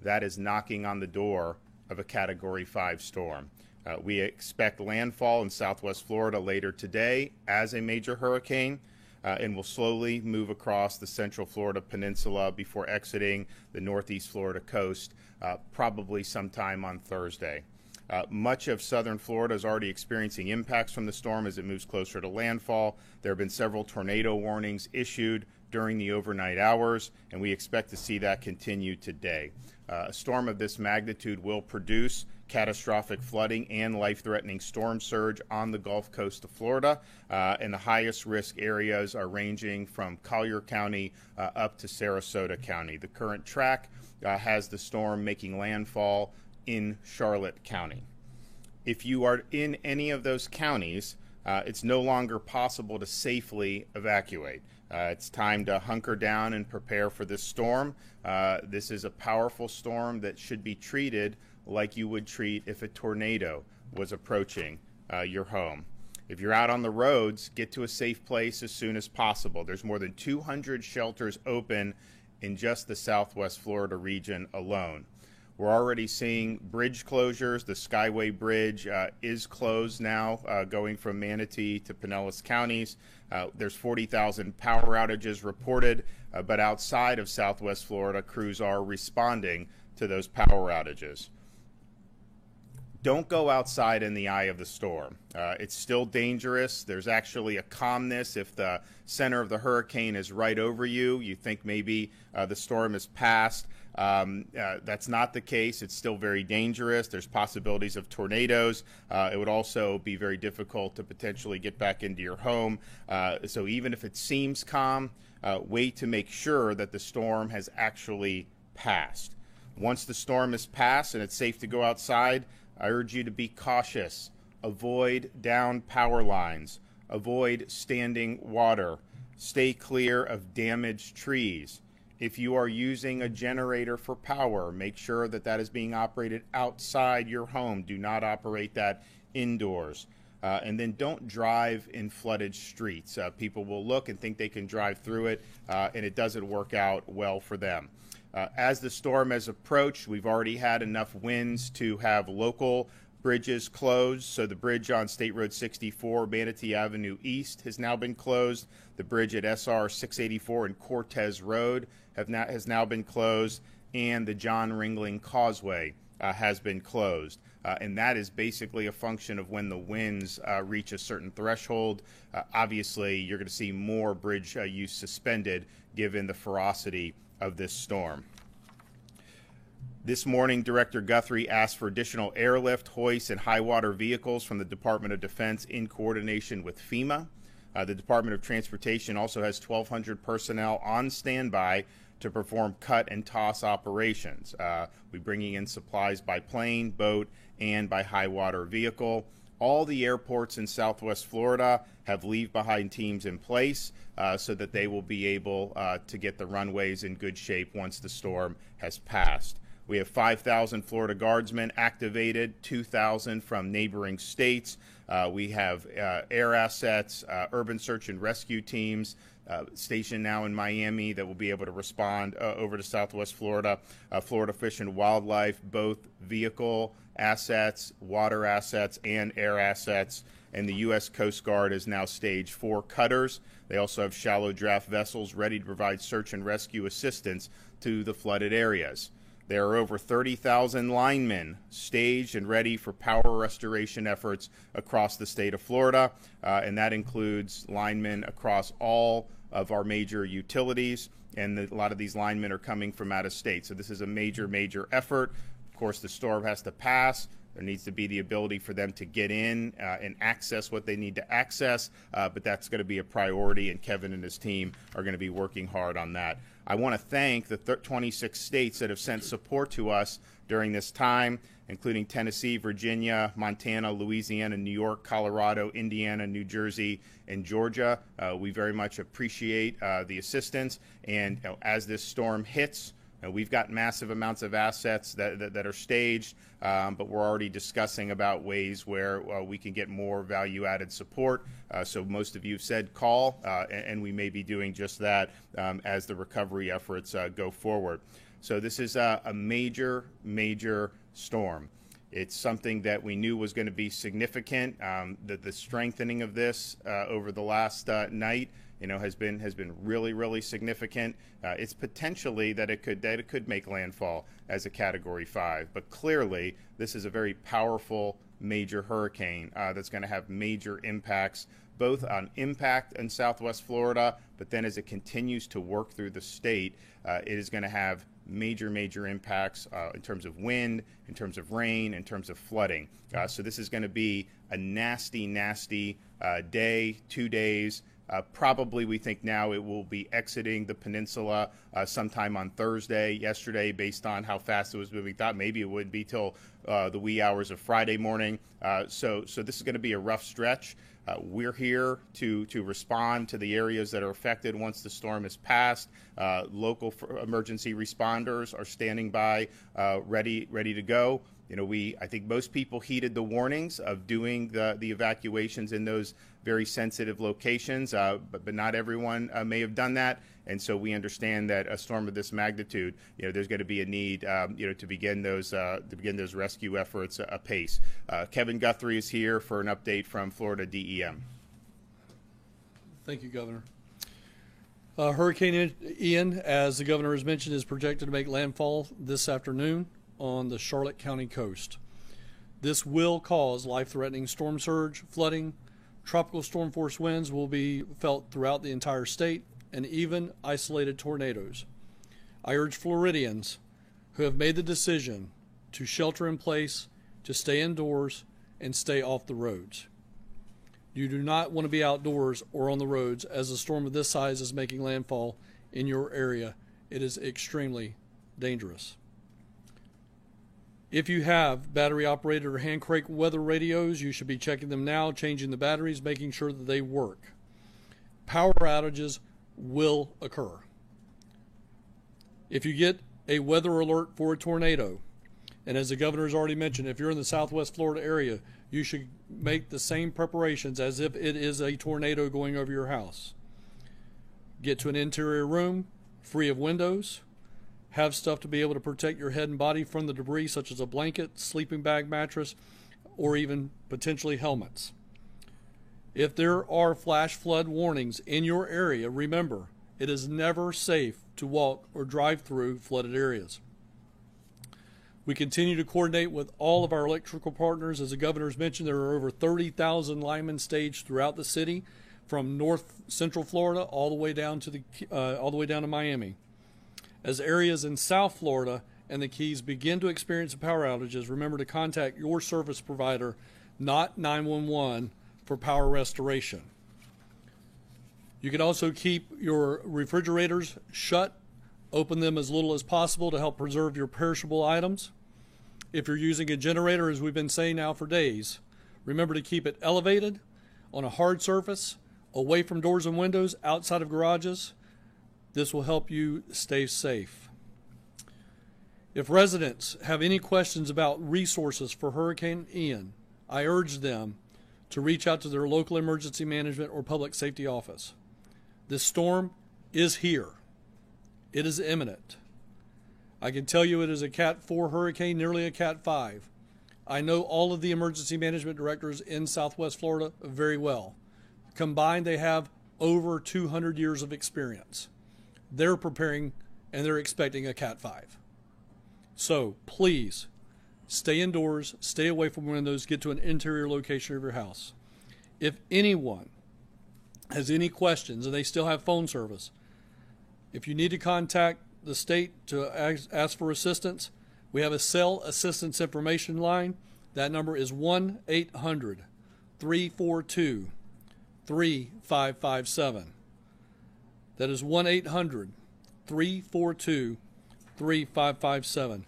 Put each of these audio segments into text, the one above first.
that is knocking on the door of a Category 5 storm. We expect landfall in southwest Florida later today as a major hurricane, and will slowly move across the central Florida peninsula before exiting the northeast Florida coast, probably sometime on Thursday. Much of southern Florida is already experiencing impacts from the storm as it moves closer to landfall. There have been several tornado warnings issued during the overnight hours, and we expect to see that continue today. A storm of this magnitude will produce catastrophic flooding and life-threatening storm surge on the Gulf Coast of Florida, and the highest risk areas are ranging from Collier County up to Sarasota County. The current track has the storm making landfall in Charlotte County. If you are in any of those counties, it's no longer possible to safely evacuate. It's time to hunker down and prepare for this storm. This is a powerful storm that should be treated like you would treat if a tornado was approaching your home. If you're out on the roads, get to a safe place as soon as possible. There's more than 200 shelters open in just the southwest Florida region alone. We're already seeing bridge closures. The Skyway Bridge is closed now, going from Manatee to Pinellas counties. There's 40,000 power outages reported, but outside of southwest Florida, crews are responding to those power outages. Don't go outside in the eye of the storm. It's still dangerous. There's actually a calmness if the center of the hurricane is right over you. You think maybe the storm is past. That's not the case. It's still very dangerous. There's possibilities of tornadoes. It would also be very difficult to potentially get back into your home. So even if it seems calm, wait to make sure that the storm has actually passed. Once the storm is passed and it's safe to go outside, I urge you to be cautious. Avoid downed power lines. Avoid standing water. Stay clear of damaged trees. If you are using a generator for power, make sure that that is being operated outside your home. Do not operate that indoors. And then don't drive in flooded streets. People will look and think they can drive through it, and it doesn't work out well for them. As the storm has approached, we've already had enough winds to have local bridges closed. So the bridge on State Road 64, Manatee Avenue East, has now been closed. The bridge at SR 684 and Cortez Road has now been closed. And the John Ringling Causeway has been closed. And that is basically a function of when the winds reach a certain threshold. Obviously, you're going to see more bridge use suspended given the ferocity of this storm. This morning, Director Guthrie asked for additional airlift, hoist, and high water vehicles from the Department of Defense in coordination with FEMA. The Department of Transportation also has 1,200 personnel on standby to perform cut and toss operations. We're bringing in supplies by plane, boat, and by high water vehicle. All the airports in southwest Florida have leave-behind teams in place so that they will be able to get the runways in good shape once the storm has passed. We have 5,000 Florida Guardsmen activated, 2,000 from neighboring states. We have air assets, urban search and rescue teams stationed now in Miami that will be able to respond over to southwest Florida. Florida Fish and Wildlife, both vehicle assets, water assets, and air assets. And the U.S. Coast Guard is now staged 4 cutters. They also have shallow draft vessels ready to provide search and rescue assistance to the flooded areas. There are over 30,000 linemen staged and ready for power restoration efforts across the state of Florida, and that includes linemen across all of our major utilities, and a lot of these linemen are coming from out of state. So this is a major, major effort. Of course, the storm has to pass. There needs to be the ability for them to get in and access what they need to access, but that's going to be a priority, and Kevin and his team are going to be working hard on that. I want to thank the 26 states that have sent support to us during this time, including Tennessee, Virginia, Montana, Louisiana, New York, Colorado, Indiana, New Jersey, and Georgia. We very much appreciate the assistance, and as this storm hits, we've got massive amounts of assets that are staged, but we're already discussing about ways where we can get more value-added support. So most of you have said call, and we may be doing just that as the recovery efforts go forward. So this is a major, major storm. It's something that we knew was going to be significant. The strengthening of this over the last night, has been really, really significant. It's potentially that it could make landfall as a Category 5, but clearly this is a very powerful major hurricane that's going to have major impacts, both on impact in Southwest Florida, but then as it continues to work through the state, it is going to have major, major impacts in terms of wind, in terms of rain, in terms of flooding. So this is going to be a nasty, nasty day, 2 days. Probably we think now it will be exiting the peninsula sometime on Thursday. Yesterday, based on how fast it was moving, thought maybe it would be till the wee hours of Friday morning. So this is going to be a rough stretch. We're here to respond to the areas that are affected once the storm is passed. Local emergency responders are standing by, ready to go. I think most people heeded the warnings of doing the evacuations in those very sensitive locations, but not everyone may have done that. And so we understand that a storm of this magnitude, there's going to be a need, to begin those rescue efforts apace. Kevin Guthrie is here for an update from Florida DEM. Thank you, Governor. Hurricane Ian, as the governor has mentioned, is projected to make landfall this afternoon on the Charlotte County coast. This will cause life-threatening storm surge, flooding. Tropical storm force winds will be felt throughout the entire state, and even isolated tornadoes. I urge Floridians who have made the decision to shelter in place, to stay indoors, and stay off the roads. You do not want to be outdoors or on the roads as a storm of this size is making landfall in your area. It is extremely dangerous. If you have battery-operated or hand-crank weather radios, you should be checking them now, changing the batteries, making sure that they work. Power outages will occur. If you get a weather alert for a tornado, and as the governor has already mentioned, if you're in the Southwest Florida area, you should make the same preparations as if it is a tornado going over your house. Get to an interior room, free of windows. Have stuff to be able to protect your head and body from the debris, such as a blanket, sleeping bag, mattress, or even potentially helmets. If there are flash flood warnings in your area, remember, it is never safe to walk or drive through flooded areas. We continue to coordinate with all of our electrical partners. As the governor's mentioned, there are over 30,000 linemen staged throughout the city, from north central Florida all the way down to Miami. As areas in South Florida and the Keys begin to experience power outages, remember to contact your service provider, not 911, for power restoration. You can also keep your refrigerators shut. Open them as little as possible to help preserve your perishable items. If you're using a generator, as we've been saying now for days, remember to keep it elevated, on a hard surface, away from doors and windows, outside of garages. This will help you stay safe. If residents have any questions about resources for Hurricane Ian, I urge them to reach out to their local emergency management or public safety office. This storm is here. It is imminent. I can tell you it is a Cat 4 hurricane, nearly a Cat 5. I know all of the emergency management directors in Southwest Florida very well. Combined, they have over 200 years of experience. They're preparing and they're expecting a Cat 5. So please stay indoors, stay away from windows, get to an interior location of your house. If anyone has any questions and they still have phone service, if you need to contact the state to ask for assistance, we have a cell assistance information line. That number is 1-800-342-3557. That is 1-800-342-3557.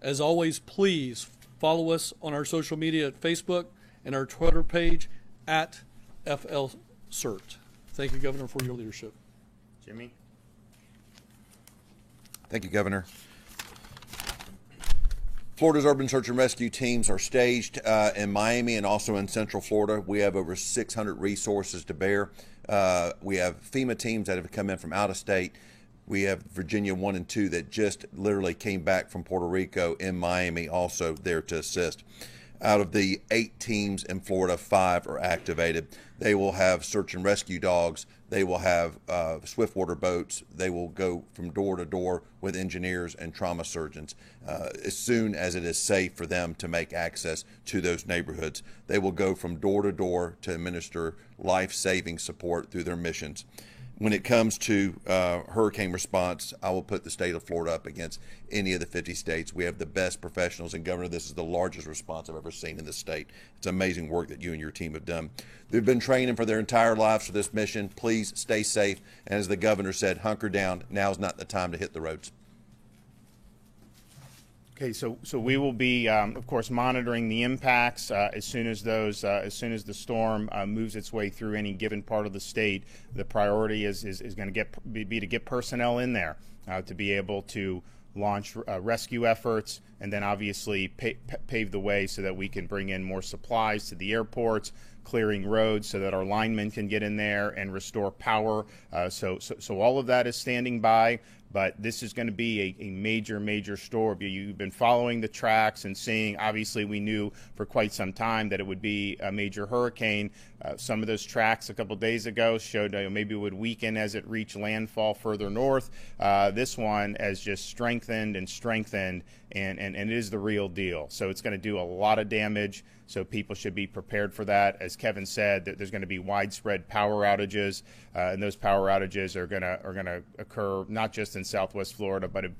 As always, please follow us on our social media at Facebook and our Twitter page at FLCERT. Thank you, Governor, for your leadership. Jimmy? Thank you, Governor. Florida's urban search and rescue teams are staged in Miami and also in Central Florida. We have over 600 resources to bear. We have FEMA teams that have come in from out of state. We have Virginia 1 and 2 that just literally came back from Puerto Rico in Miami, also there to assist. Out of the 8 teams in Florida, 5 are activated. They will have search and rescue dogs. They will have swiftwater boats. They will go from door to door with engineers and trauma surgeons as soon as it is safe for them to make access to those neighborhoods. They will go from door to door to administer life-saving support through their missions. When it comes to hurricane response, I will put the state of Florida up against any of the 50 states. We have the best professionals, and Governor, this is the largest response I've ever seen in the state. It's amazing work that you and your team have done. They've been training for their entire lives for this mission. Please stay safe, and as the governor said, hunker down. Now's not the time to hit the roads. Okay, so we will be, of course, monitoring the impacts as soon as the storm moves its way through any given part of the state. The priority is going to be to get personnel in there to be able to launch rescue efforts, and then obviously pave the way so that we can bring in more supplies to the airports, clearing roads so that our linemen can get in there and restore power. So all of that is standing by. But this is going to be a major storm. You've been following the tracks and seeing, obviously we knew for quite some time that it would be a major hurricane. Some of those tracks a couple days ago showed maybe it would weaken as it reached landfall further north. This one has just strengthened, and it is the real deal. So it's going to do a lot of damage. So people should be prepared for that. As Kevin said, there's going to be widespread power outages, and those power outages are going to occur not just in Southwest Florida, but in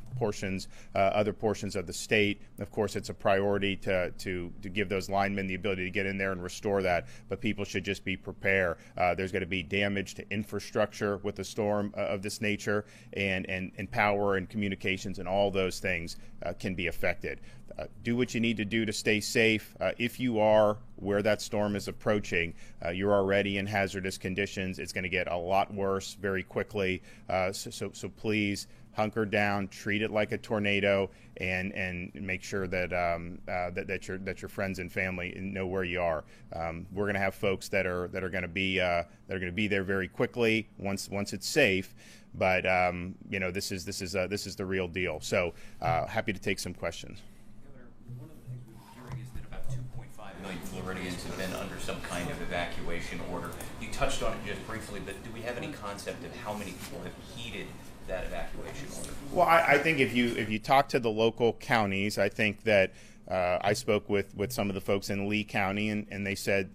other portions of the state. Of course, it's a priority to give those linemen the ability to get in there and restore that. But people should just be prepared. There's going to be damage to infrastructure with a storm of this nature, and power and communications and all those things can be affected. Do what you need to do to stay safe. If you are where that storm is approaching, you're already in hazardous conditions. It's going to get a lot worse very quickly. So please hunker down, treat it like a tornado, and make sure that that your friends and family know where you are. We're going to have folks that are going to be there very quickly once it's safe. But this is the real deal. So happy to take some questions. One of the things we've been hearing is that about 2.5 million Floridians have been under some kind of evacuation order. You touched on it just briefly, but do we have any concept of how many people have heeded that evacuation order? Well, I think if you talk to the local counties, I think that I spoke with some of the folks in Lee County, and they said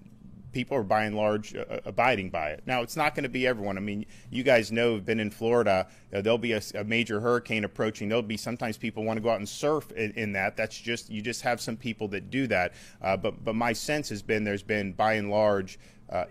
people are by and large abiding by it. Now, it's not going to be everyone. I mean, you guys know, have been in Florida, there'll be a major hurricane approaching. There'll be sometimes people want to go out and surf in that. That's just, you just have some people that do that. But my sense has been there's been by and large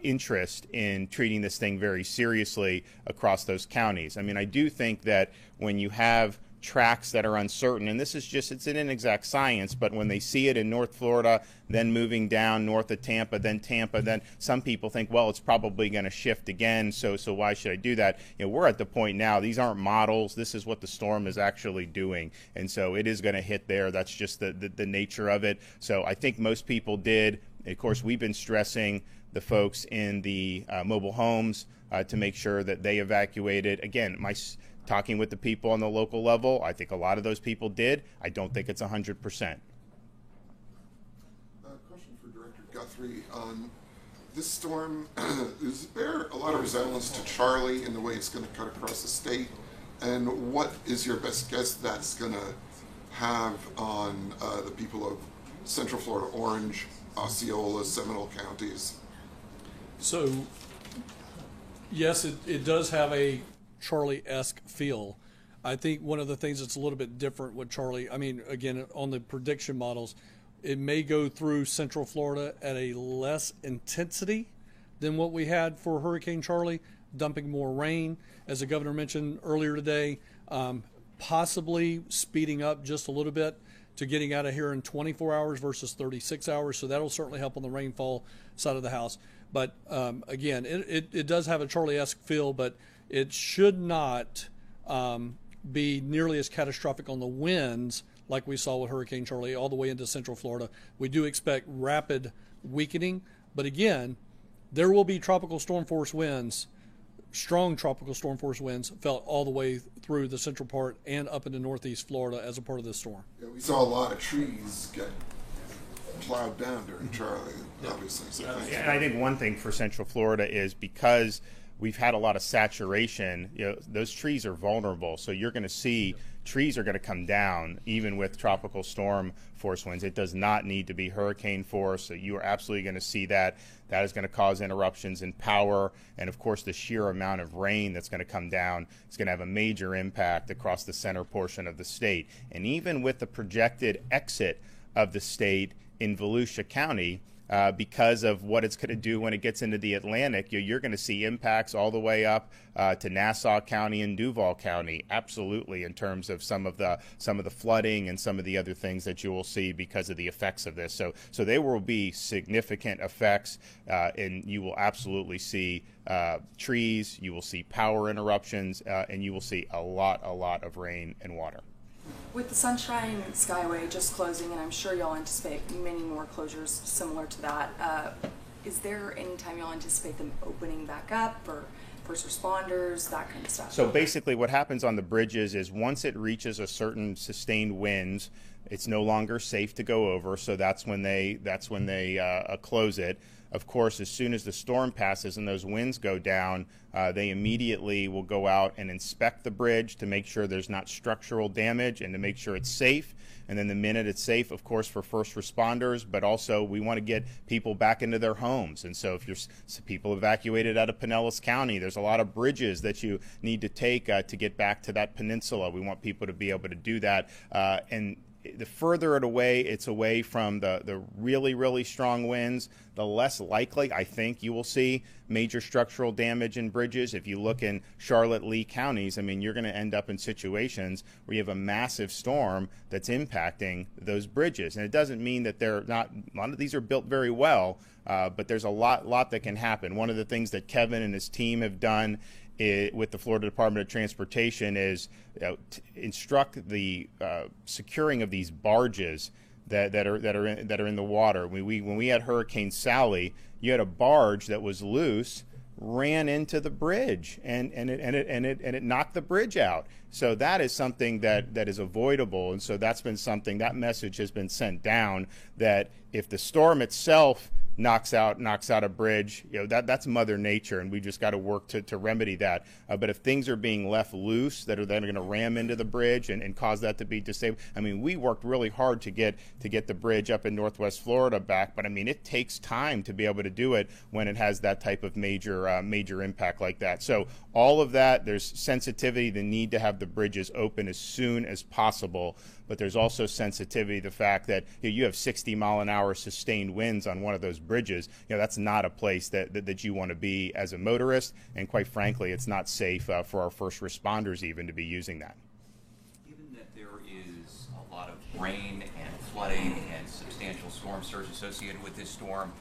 interest in treating this thing very seriously across those counties. I mean, I do think that when you have tracks that are uncertain, and this is just, it's an inexact science, but when they see it in North Florida, then moving down north of Tampa, then some people think, well, it's probably going to shift again, so why should I do that? We're at the point now, these aren't models, this is what the storm is actually doing, and so it is going to hit there. That's just the nature of it. So I think most people did. Of course, we've been stressing the folks in the mobile homes to make sure that they evacuated. Again, talking with the people on the local level, I think a lot of those people did. I don't think it's 100%. Question for Director Guthrie. This storm, is there a lot of resemblance to Charley in the way it's going to cut across the state? And what is your best guess that's going to have on the people of Central Florida, Orange, Osceola, Seminole counties? So, yes, it does have a Charley-esque feel. I think one of the things that's a little bit different with Charley, I mean, again, on the prediction models, it may go through Central Florida at a less intensity than what we had for Hurricane Charley, dumping more rain, as the governor mentioned earlier today, possibly speeding up just a little bit to getting out of here in 24 hours versus 36 hours. So that'll certainly help on the rainfall side of the house. But again, it does have a Charley-esque feel, but it should not be nearly as catastrophic on the winds like we saw with Hurricane Charley all the way into Central Florida. We do expect rapid weakening, but again, there will be tropical storm force winds strong tropical storm force winds felt all the way through the central part and up into northeast Florida as a part of this storm. Yeah, we saw a lot of trees get plowed down during Charlie, obviously. So thank you. And I think one thing for Central Florida is because we've had a lot of saturation, those trees are vulnerable. So you're going to see trees are going to come down even with tropical storm force winds. It does not need to be hurricane force. So you are absolutely going to see that. That is going to cause interruptions in power. And of course, the sheer amount of rain that's going to come down is going to have a major impact across the center portion of the state. And even with the projected exit of the state in Volusia County, because of what it's going to do when it gets into the Atlantic, you're going to see impacts all the way up to Nassau County and Duval County, absolutely, in terms of some of the flooding and some of the other things that you will see because of the effects of this. So there will be significant effects, and you will absolutely see trees, you will see power interruptions, and you will see a lot of rain and water. With the Sunshine Skyway just closing, and I'm sure y'all anticipate many more closures similar to that, is there any time y'all anticipate them opening back up for first responders, that kind of stuff? So basically what happens on the bridges is once it reaches a certain sustained winds, it's no longer safe to go over, so that's when they close it. Of course, as soon as the storm passes and those winds go down, they immediately will go out and inspect the bridge to make sure there's not structural damage and to make sure it's safe. And then the minute it's safe, of course, for first responders, but also we want to get people back into their homes. And so if you're people evacuated out of Pinellas County, there's a lot of bridges that you need to take to get back to that peninsula. We want people to be able to do that. And the further it's away from the really strong winds, the less likely I think you will see major structural damage in bridges. If you look in Charlotte, Lee counties, I mean, you're going to end up in situations where you have a massive storm that's impacting those bridges. And it doesn't mean that they're not, a lot of these are built very well, but there's a lot that can happen. One of the things that Kevin and his team have done with the Florida Department of Transportation is instruct the securing of these barges that are in the water. When we had Hurricane Sally, you had a barge that was loose, ran into the bridge, and it knocked the bridge out. So that is something that is avoidable, and so that's been something, that message has been sent down, that if the storm itself knocks out a bridge, that's Mother Nature, and we just got to work to remedy that. But if things are being left loose that are then going to ram into the bridge and cause that to be disabled, I mean, we worked really hard to get the bridge up in Northwest Florida back, but I mean, it takes time to be able to do it when it has that type of major impact like that. So all of that, there's sensitivity, the need to have the bridges open as soon as possible. But there's also sensitivity, the fact that you have 60-mile-an-hour sustained winds on one of those bridges. That's not a place that you want to be as a motorist, and quite frankly, it's not safe for our first responders even to be using that. Given that there is a lot of rain and flooding and substantial storm surge associated with this storm,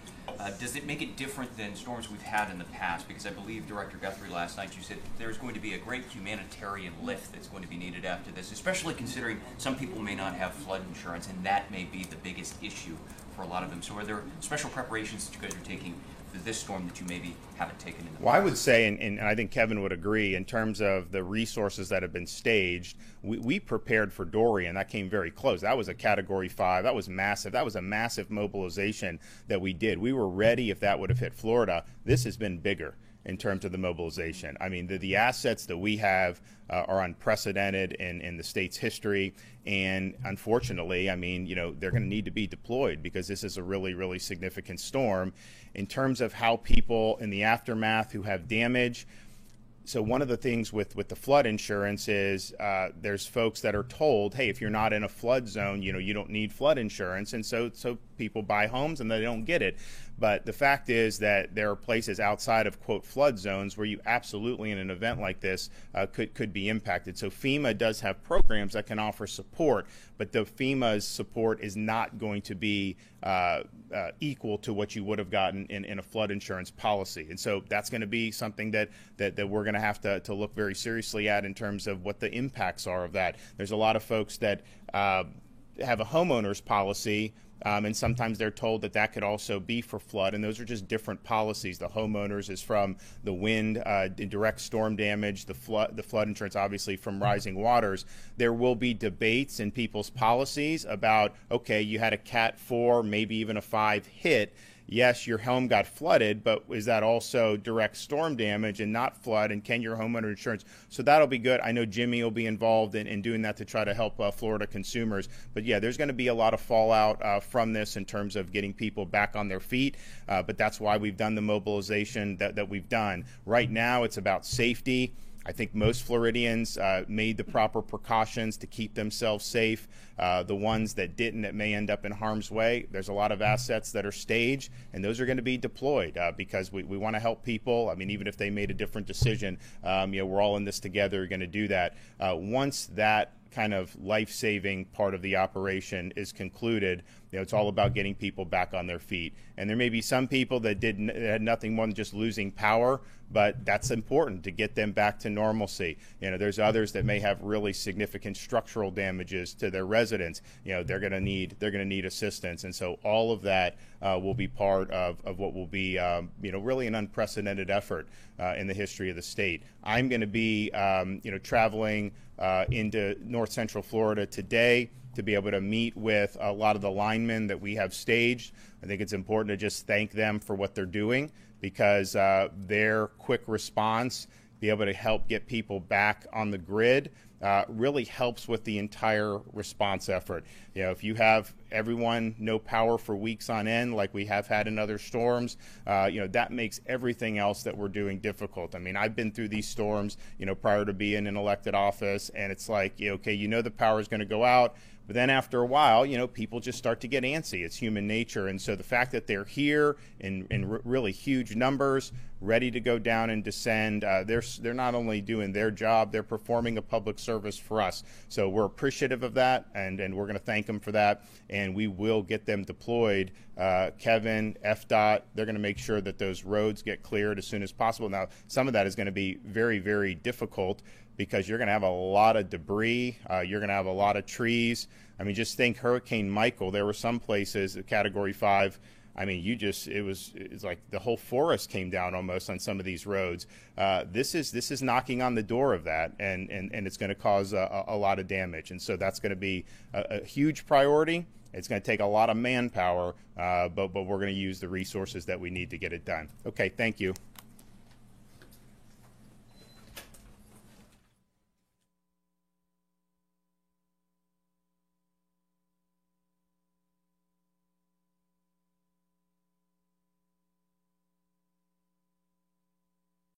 does it make it different than storms we've had in the past? Because I believe, Director Guthrie, last night you said there's going to be a great humanitarian lift that's going to be needed after this, especially considering some people may not have flood insurance, and that may be the biggest issue for a lot of them. So are there special preparations that you guys are taking for this storm that you maybe haven't taken in the past? Well, I would say, and I think Kevin would agree, in terms of the resources that have been staged, we prepared for Dorian. That came very close. That was a Category 5. That was massive. That was a massive mobilization that we did. We were ready if that would have hit Florida. This has been bigger in terms of the mobilization. I mean, the assets that we have are unprecedented in the state's history. And unfortunately, I mean, they're going to need to be deployed because this is a really significant storm. In terms of how people in the aftermath who have damage, so one of the things with the flood insurance is there's folks that are told, hey, if you're not in a flood zone, you don't need flood insurance. And so people buy homes and they don't get it. But the fact is that there are places outside of, quote, flood zones where you absolutely, in an event like this, could be impacted. So FEMA does have programs that can offer support, but the FEMA's support is not going to be equal to what you would have gotten in a flood insurance policy. And so that's going to be something that we're going to have to look very seriously at in terms of what the impacts are of that. There's a lot of folks that have a homeowner's policy. And sometimes they're told that that could also be for flood, and those are just different policies. The homeowners is from the wind, direct storm damage, the flood insurance obviously from rising waters. There will be debates in people's policies about, okay, you had a Cat 4, maybe even a 5 hit. Yes, your home got flooded, but is that also direct storm damage and not flood? And can your homeowner insurance? So that'll be good. I know Jimmy will be involved in doing that to try to help Florida consumers. But yeah, there's going to be a lot of fallout from this in terms of getting people back on their feet. But that's why we've done the mobilization that we've done. Right now, it's about safety. I think most Floridians made the proper precautions to keep themselves safe. The ones that didn't, that may end up in harm's way. There's a lot of assets that are staged, and those are going to be deployed because we want to help people. I mean, even if they made a different decision, we're all in this together. We're going to do that. Once that kind of life-saving part of the operation is concluded, it's all about getting people back on their feet. And there may be some people that had nothing more than just losing power, but that's important to get them back to normalcy. There's others that may have really significant structural damages to their residence. They're going to need assistance, and so all of that will be part of what will be really an unprecedented effort in the history of the state. I'm going to be traveling into North Central Florida today to be able to meet with a lot of the linemen that we have staged. I think it's important to just thank them for what they're doing, because their quick response, be able to help get people back on the grid, really helps with the entire response effort. If you have everyone no power for weeks on end, like we have had in other storms, that makes everything else that we're doing difficult. I mean, I've been through these storms, prior to being in elected office, and it's like, okay, the power is going to go out. But then after a while, people just start to get antsy. It's human nature. And so the fact that they're here in really huge numbers, ready to go down and descend, they're not only doing their job, they're performing a public service for us. So we're appreciative of that, and we're going to thank them for that. And we will get them deployed. Kevin, FDOT, they're going to make sure that those roads get cleared as soon as possible. Now, some of that is going to be very, very difficult, because you're going to have a lot of debris. You're going to have a lot of trees. I mean, just think Hurricane Michael. There were some places at Category 5. I mean, it's like the whole forest came down almost on some of these roads. This is knocking on the door of that, and it's going to cause a lot of damage. And so that's going to be a huge priority. It's going to take a lot of manpower, but we're going to use the resources that we need to get it done. Okay, thank you.